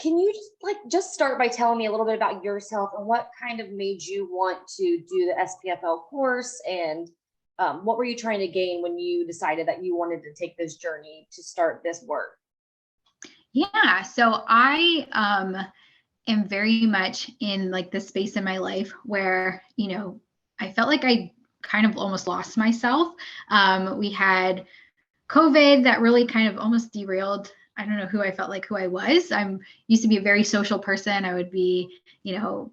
can you just start by telling me a little bit about yourself and what kind of made you want to do the SPFL course, and what were you trying to gain when you decided that you wanted to take this journey to start this work? Yeah, so I am very much in like the space in my life where, I felt like I kind of almost lost myself. We had COVID that really kind of almost derailed. I don't know who I felt like who I was. I'm used to be a very social person. I would be,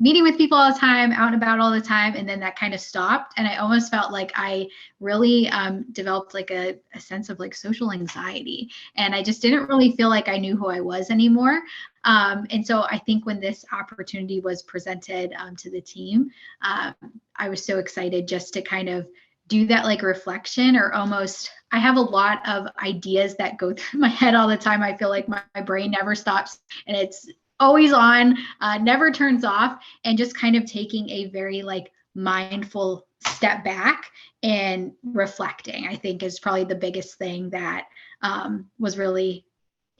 meeting with people all the time, out and about all the time. And then that kind of stopped. And I almost felt like I really developed like a sense of like social anxiety. And I just didn't really feel like I knew who I was anymore. And so I think when this opportunity was presented to the team, I was so excited just to kind of do that like reflection, or almost, I have a lot of ideas that go through my head all the time. I feel like my brain never stops and it's always on, never turns off, and just kind of taking a very like mindful step back and reflecting, I think is probably the biggest thing that was really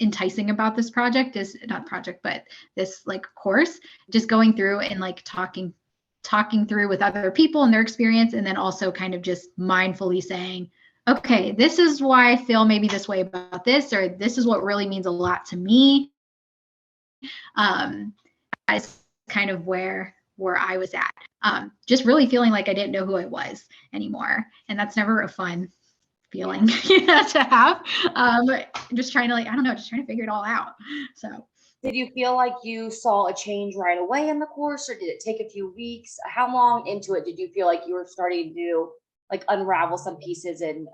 enticing about this project, is not project, but this like course, just going through and like talking through with other people and their experience, and then also kind of just mindfully saying, okay, this is why I feel maybe this way about this, or this is what really means a lot to me. That's kind of where I was at. Just really feeling like I didn't know who I was anymore. And that's never a fun feeling to have. Just trying to just trying to figure it all out. So did you feel like you saw a change right away in the course, or did it take a few weeks? How long into it did you feel like you were starting to like unravel some pieces and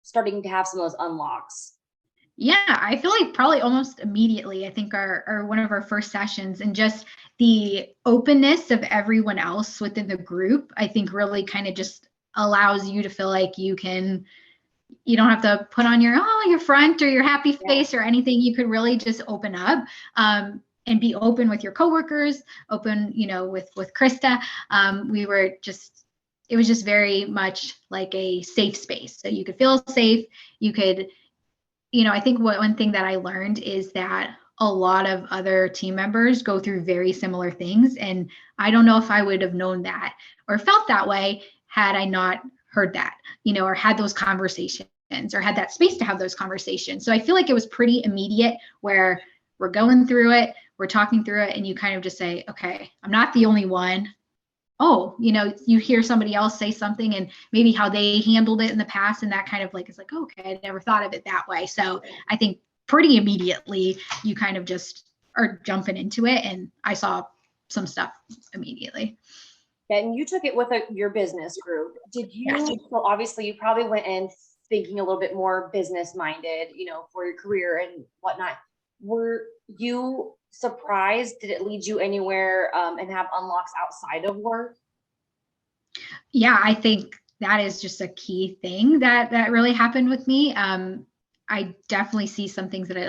starting to have some of those unlocks? Yeah, I feel like probably almost immediately. I think our one of our first sessions, and just the openness of everyone else within the group, I think really kind of just allows you to feel like you don't have to put on your front or your happy face or anything. You could really just open up and be open with your coworkers, open, with Krista. It was just very much like a safe space. So you could feel safe. You could, I think one thing that I learned is that a lot of other team members go through very similar things. And I don't know if I would have known that or felt that way had I not heard that, or had those conversations or had that space to have those conversations. So I feel like it was pretty immediate, where we're going through it, we're talking through it, and you kind of just say, okay, I'm not the only one. Oh, you hear somebody else say something and maybe how they handled it in the past. And that kind of like, is like, okay, I never thought of it that way. So I think pretty immediately you kind of just are jumping into it. And I saw some stuff immediately. And you took it with your business group. Did you, so obviously you probably went in thinking a little bit more business minded, for your career and whatnot. Were you surprised? Did it lead you anywhere and have unlocks outside of work? Yeah, I think that is just a key thing that really happened with me. I definitely see some things that I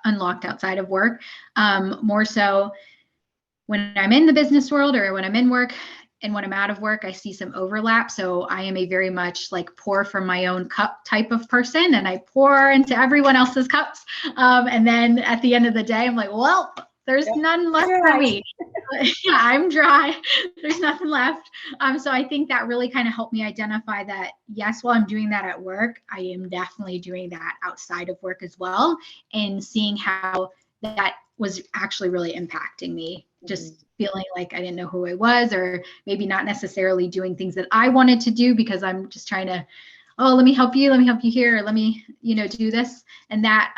unlocked outside of work. More so when I'm in the business world or when I'm in work, and when I'm out of work, I see some overlap. So I am a very much like pour from my own cup type of person, and I pour into everyone else's cups. And then at the end of the day, I'm like, well, there's none left for me. Yeah, I'm dry. There's nothing left. So I think that really kind of helped me identify that, yes, while I'm doing that at work, I am definitely doing that outside of work as well, and seeing how that was actually really impacting me. Just feeling like I didn't know who I was, or maybe not necessarily doing things that I wanted to do because I'm just trying to, let me help you here, let me, do this and that.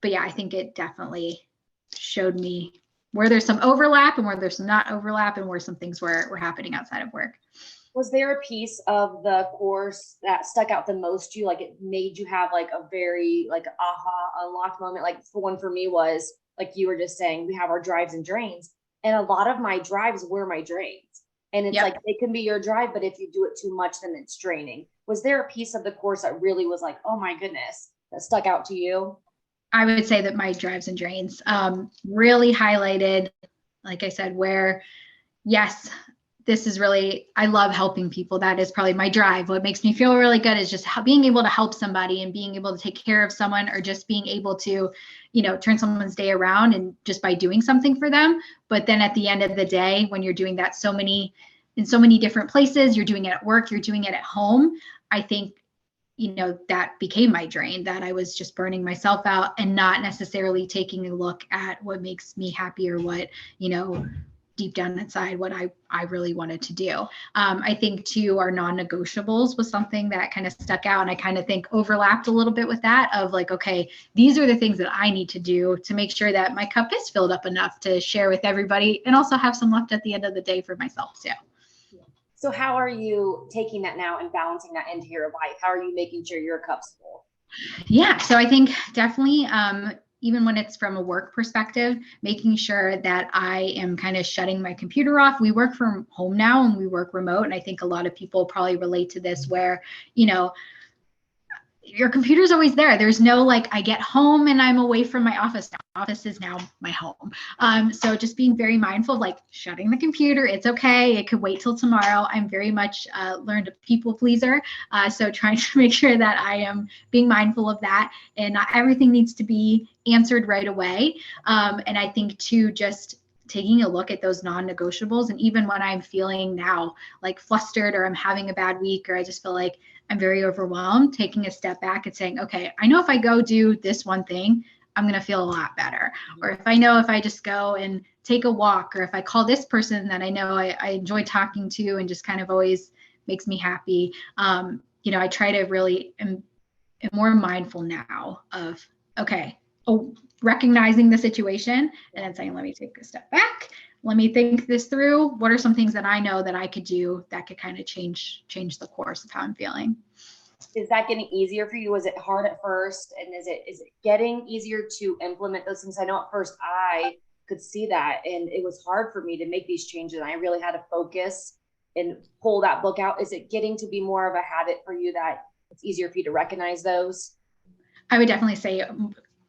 But yeah, I think it definitely showed me where there's some overlap and where there's not overlap, and where some things were happening outside of work. Was there a piece of the course that stuck out the most to you? Like it made you have like a very like aha unlocked moment? Like for me was, like you were just saying, we have our drives and drains. And a lot of my drives were my drains. And it's like, it can be your drive, but if you do it too much, then it's draining. Was there a piece of the course that really was like, oh my goodness, that stuck out to you? I would say that my drives and drains really highlighted, like I said, where, yes, this is really, I love helping people. That is probably my drive. What makes me feel really good is just being able to help somebody and being able to take care of someone, or just being able to, turn someone's day around, and just by doing something for them. But then at the end of the day, when you're doing that in so many different places, you're doing it at work, you're doing it at home, I think, that became my drain, that I was just burning myself out and not necessarily taking a look at what makes me happy, or what, deep down inside, what I really wanted to do. I think too, our non-negotiables was something that kind of stuck out, and I kind of think overlapped a little bit with that, of like, okay, these are the things that I need to do to make sure that my cup is filled up enough to share with everybody, and also have some left at the end of the day for myself too. So how are you taking that now and balancing that into your life? How are you making sure your cup's full? Yeah, so I think definitely, even when it's from a work perspective, making sure that I am kind of shutting my computer off. We work from home now and we work remote. And I think a lot of people probably relate to this, where, your computer's always there. There's no like, I get home and I'm away from my office. My office is now my home. So just being very mindful of like shutting the computer. It's okay. It could wait till tomorrow. I'm very much learned a people pleaser. So trying to make sure that I am being mindful of that, and not everything needs to be answered right away. And I think too, just taking a look at those non-negotiables. And even when I'm feeling now like flustered, or I'm having a bad week, or I just feel like I'm very overwhelmed, taking a step back and saying, okay, I know if I go do this one thing, I'm going to feel a lot better. Or if I just go and take a walk, or if I call this person that I know I enjoy talking to and just kind of always makes me happy. I try to really am more mindful now of, okay, recognizing the situation and then saying, let me take a step back. Let me think this through. What are some things that I know that I could do that could kind of change the course of how I'm feeling? Is that getting easier for you? Was it hard at first? And is it getting easier to implement those things? I know at first I could see that, and it was hard for me to make these changes. And I really had to focus and pull that book out. Is it getting to be more of a habit for you, that it's easier for you to recognize those? I would definitely say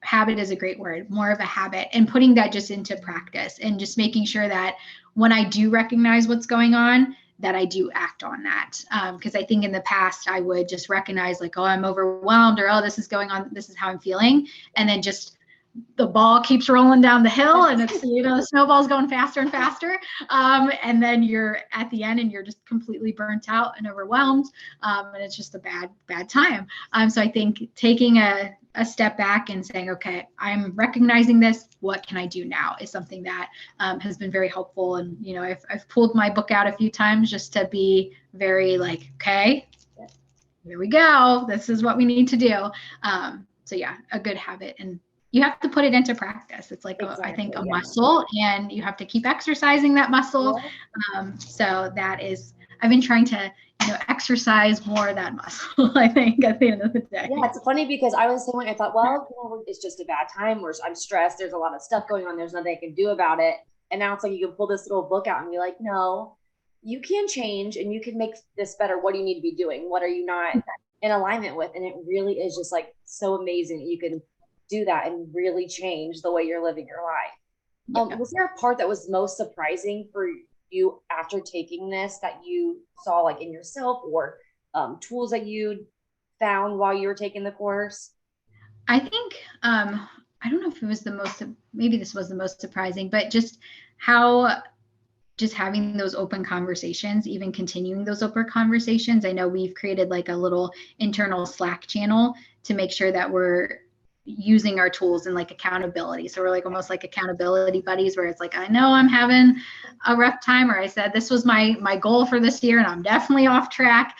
habit is a great word, more of a habit, and putting that just into practice, and just making sure that when I do recognize what's going on, that I do act on that. Because I think in the past I would just recognize like, oh, I'm overwhelmed, or, oh, this is going on, this is how I'm feeling. And then just the ball keeps rolling down the hill, and it's, the snowball's going faster and faster. And then you're at the end and you're just completely burnt out and overwhelmed. And it's just a bad time. So I think taking a step back and saying, okay, I'm recognizing this, what can I do now, is something that has been very helpful. And, I've pulled my book out a few times just to be very like, okay, here we go. This is what we need to do. So yeah, a good habit. And you have to put it into practice. It's like, exactly, I think a muscle, and you have to keep exercising that muscle. Yeah. So that is, I've been trying to, exercise more of that muscle, I think, at the end of the day. Yeah, it's funny because I was the same way. I thought, well, it's just a bad time, or I'm stressed. There's a lot of stuff going on. There's nothing I can do about it. And now it's like, you can pull this little book out and be like, no, you can change and you can make this better. What do you need to be doing? What are you not in alignment with? And it really is just like so amazing that you can do that and really change the way you're living your life. Yeah. Was there a part that was most surprising for you after taking this, that you saw like in yourself, or tools that you found while you were taking the course? I think, I don't know if it was maybe this was the most surprising, but just how just having those open conversations, even continuing those open conversations. I know we've created like a little internal Slack channel to make sure that we're using our tools and like accountability. So we're like almost like accountability buddies, where it's like, I know I'm having a rough time, or I said this was my goal for this year and I'm definitely off track.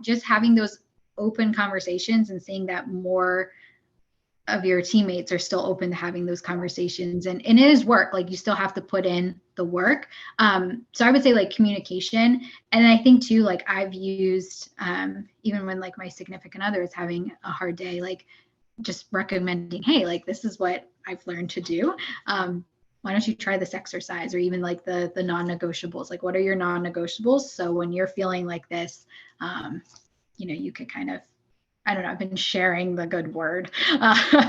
Just having those open conversations and seeing that more of your teammates are still open to having those conversations. And it is work, like you still have to put in the work. So I would say like communication. And I think too, like I've used, even when like my significant other is having a hard day, like just recommending, hey, like this is what I've learned to do. Why don't you try this exercise? Or even like the non-negotiables, like what are your non-negotiables? So when you're feeling like this, you could kind of I don't know, I've been sharing the good word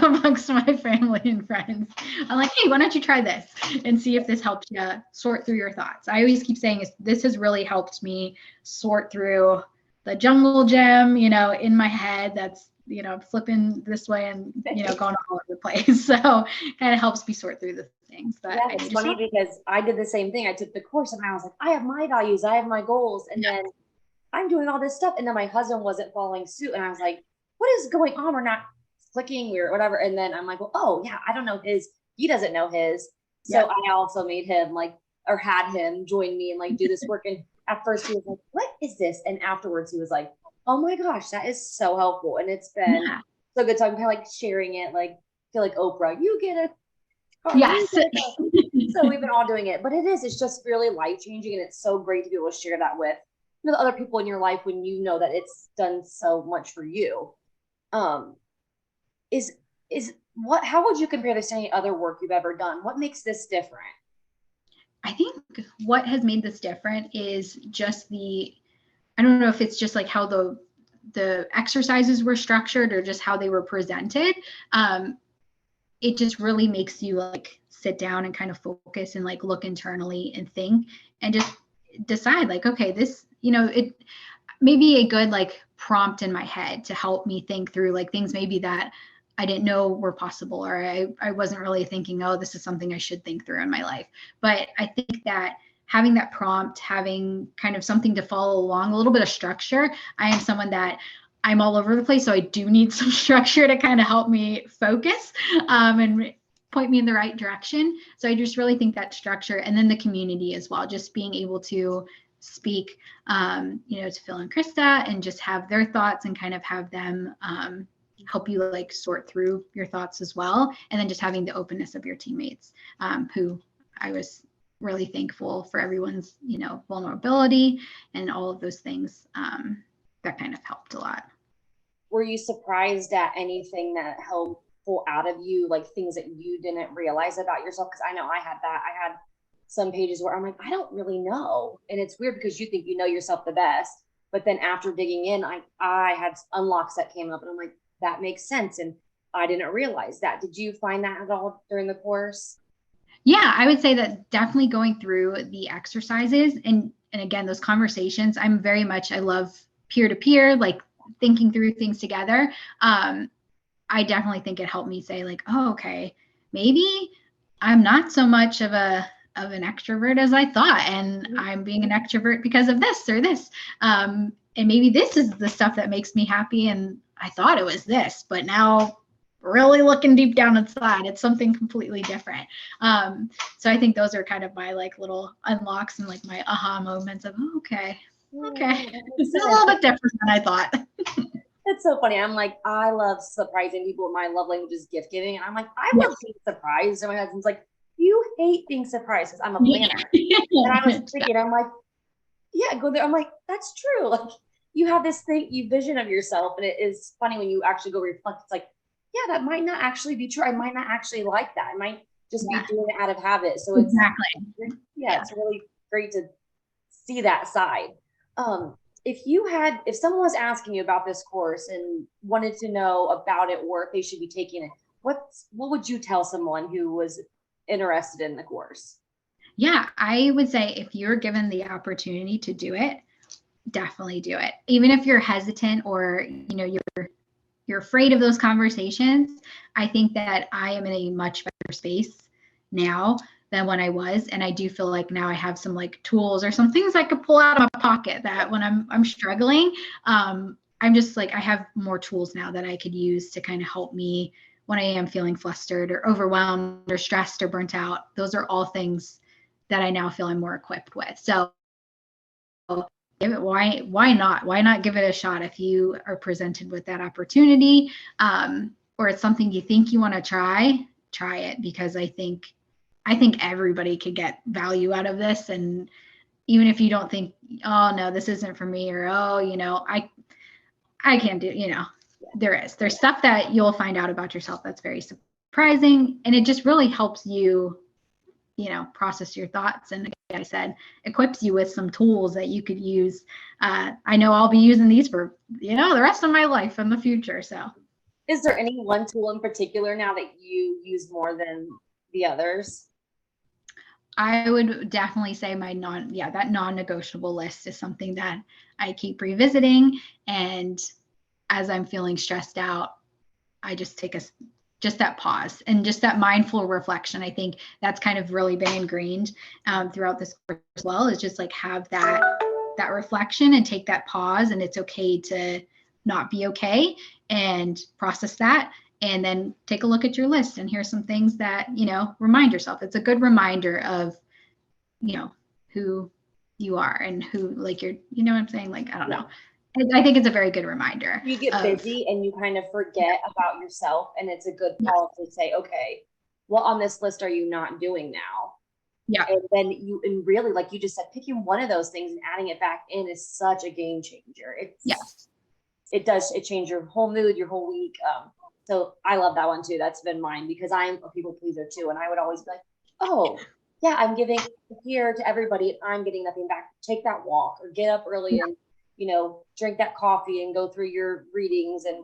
amongst my family and friends. I'm like, hey, why don't you try this and see if this helps you sort through your thoughts. I always keep saying this has really helped me sort through the jungle gym, in my head that's, flipping this way and, going all over the place. So kind of helps me sort through the things that Yeah, I it's need to funny sort. because I did the same thing. I took the course and I was like, I have my values, I have my goals. And then I'm doing all this stuff. And then my husband wasn't following suit. And I was like, what is going on? We're not clicking or whatever. And then I'm like, well, oh yeah, I don't know his. He doesn't know his. So Yeah. I also made him like, or had him join me and like do this work. And at first he was like, what is this? And afterwards he was like, oh my gosh, that is so helpful. And it's been Yeah. so good. So I'm kind of like sharing it, like feel like Oprah, you get it. Oh, you Yes. get it. So we've been all doing it, but it's just really life changing. And it's so great to be able to share that with the other people in your life when you know that it's done so much for you. Um, is what? How would you compare this to any other work you've ever done? What makes this different? I think what has made this different is just I don't know if it's just like how the exercises were structured or just how they were presented. It just really makes you like sit down and kind of focus and like look internally and think and just decide like, okay, this, it may be a good like prompt in my head to help me think through like things maybe that I didn't know were possible, or I wasn't really thinking, oh, this is something I should think through in my life. But I think that having that prompt, having kind of something to follow along, a little bit of structure. I am someone that I'm all over the place, so I do need some structure to kind of help me focus and point me in the right direction. So I just really think that structure, and then the community as well, just being able to speak, to Phil and Krista and just have their thoughts and kind of have them help you like sort through your thoughts as well. And then just having the openness of your teammates, who I was really thankful for everyone's, vulnerability and all of those things. That kind of helped a lot. Were you surprised at anything that helped pull out of you, like things that you didn't realize about yourself? Because I know I had that. I had some pages where I'm like, I don't really know. And it's weird because you think you know yourself the best. But then after digging in, I had unlocks that came up and I'm like, that makes sense. And I didn't realize that. Did you find that at all during the course? Yeah, I would say that definitely going through the exercises and again, those conversations, I love peer to peer, like thinking through things together. I definitely think it helped me say like, oh, okay, maybe I'm not so much of an extrovert as I thought, and I'm being an extrovert because of this or this. And maybe this is the stuff that makes me happy, and I thought it was this, but now really looking deep down inside, it's something completely different. So I think those are kind of my like little unlocks and like my aha moments of, oh, okay, this is a little bit different than I thought. It's so funny. I'm like, I love surprising people. My love language is gift giving. And I'm like, I Yes. love being surprised. And my husband's like, you hate being surprised because I'm a Yeah. planner. And I was thinking, I'm like, yeah, go there. I'm like, that's true. Like you have this thing, you vision of yourself. And it is funny when you actually go reflect. It's like, yeah, that might not actually be true. I might not actually like that. I might just be Yeah, doing it out of habit. So exactly. yeah, it's really great to see that side. Um, if someone was asking you about this course and wanted to know about it or if they should be taking it, what would you tell someone who was interested in the course? Yeah, I would say if you're given the opportunity to do it, definitely do it. Even if you're hesitant or you're afraid of those conversations, I think that I am in a much better space now than when I was, and I do feel like now I have some like tools or some things I could pull out of my pocket that when I'm struggling, I'm just like I have more tools now that I could use to kind of help me when I am feeling flustered or overwhelmed or stressed or burnt out. Those are all things that I now feel I'm more equipped with. So give it, why not give it a shot if you are presented with that opportunity, or it's something you think you want to try it, because I think everybody could get value out of this. And even if you don't think, oh no, this isn't for me, or oh, I can't do, there's stuff that you'll find out about yourself that's very surprising, and it just really helps you process your thoughts. And like I said, equips you with some tools that you could use. I know I'll be using these for, the rest of my life in the future. So Is there any one tool in particular now that you use more than the others? I would definitely say that non-negotiable list is something that I keep revisiting. And as I'm feeling stressed out, I just take just that pause and just that mindful reflection. I think that's kind of really been ingrained throughout this course as well, is just like have that reflection and take that pause. And it's okay to not be okay and process that. And then take a look at your list, and here's some things that, remind yourself. It's a good reminder of, who you are and who, like, you're, what I'm saying? Like, I don't know. I think it's a very good reminder. You get busy and you kind of forget about yourself, and it's a good call to say, okay, what on this list are you not doing now? Yeah. And then and really, like you just said, picking one of those things and adding it back in is such a game changer. It changes your whole mood, your whole week. So I love that one too. That's been mine, because I'm a people pleaser too. And I would always be like, oh yeah, I'm giving here to everybody and I'm getting nothing back. Take that walk or get up early and, drink that coffee and go through your readings and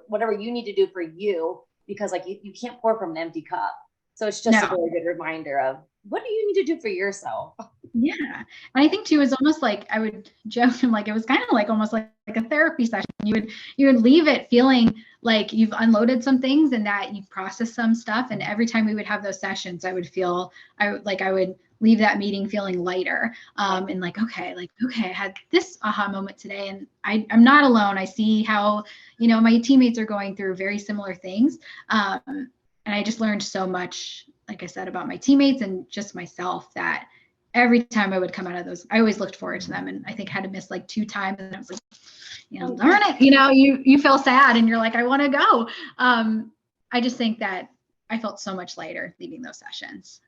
whatever you need to do for you, because like you can't pour from an empty cup. So it's just a very good reminder of what do you need to do for yourself? Yeah. And I think too, is almost like, I would joke and like, it was kind of like almost like a therapy session. You would leave it feeling like you've unloaded some things and that you've processed some stuff. And every time we would have those sessions, I would leave that meeting feeling lighter. And like, okay, I had this aha moment today, and I'm not alone. I see how, my teammates are going through very similar things. And I just learned so much, like I said, about my teammates and just myself, that every time I would come out of those, I always looked forward to them. And I think I had to miss like 2 times, and I was like, darn it, you feel sad and you're like, I want to go. I just think that I felt so much lighter leaving those sessions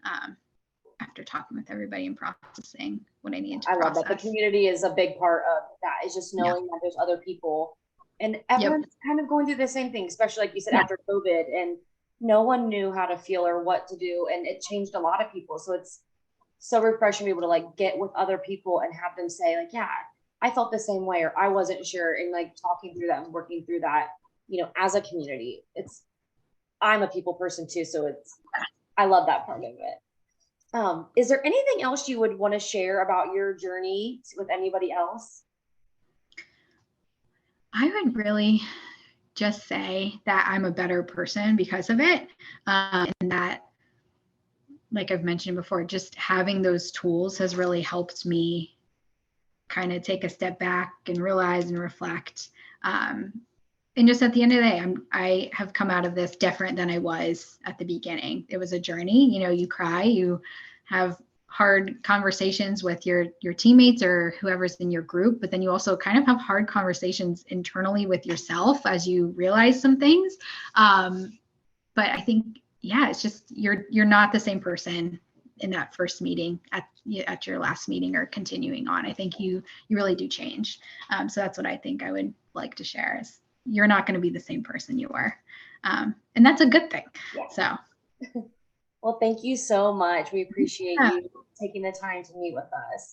after talking with everybody and processing what I needed to process. I love that. The community is a big part of that, is just knowing that there's other people, and everyone's kind of going through the same thing, especially like you said, after COVID, and no one knew how to feel or what to do. And it changed a lot of people. So it's so refreshing to be able to like get with other people and have them say like, yeah, I felt the same way, or I wasn't sure. And like talking through that and working through that, as a community, I'm a people person too. So I love that part of it. Is there anything else you would want to share about your journey with anybody else? I would really just say that I'm a better person because of it. And that, like I've mentioned before, just having those tools has really helped me kind of take a step back and realize and reflect. And just at the end of the day, I have come out of this different than I was at the beginning. It was a journey. You cry, you have hard conversations with your teammates or whoever's in your group, but then you also kind of have hard conversations internally with yourself as you realize some things. But I think, it's just you're not the same person in that first meeting at your last meeting or continuing on. I think you really do change. So that's what I think I would like to share, is you're not going to be the same person you were. And that's a good thing. Yeah. So. Well, thank you so much. We appreciate you taking the time to meet with us.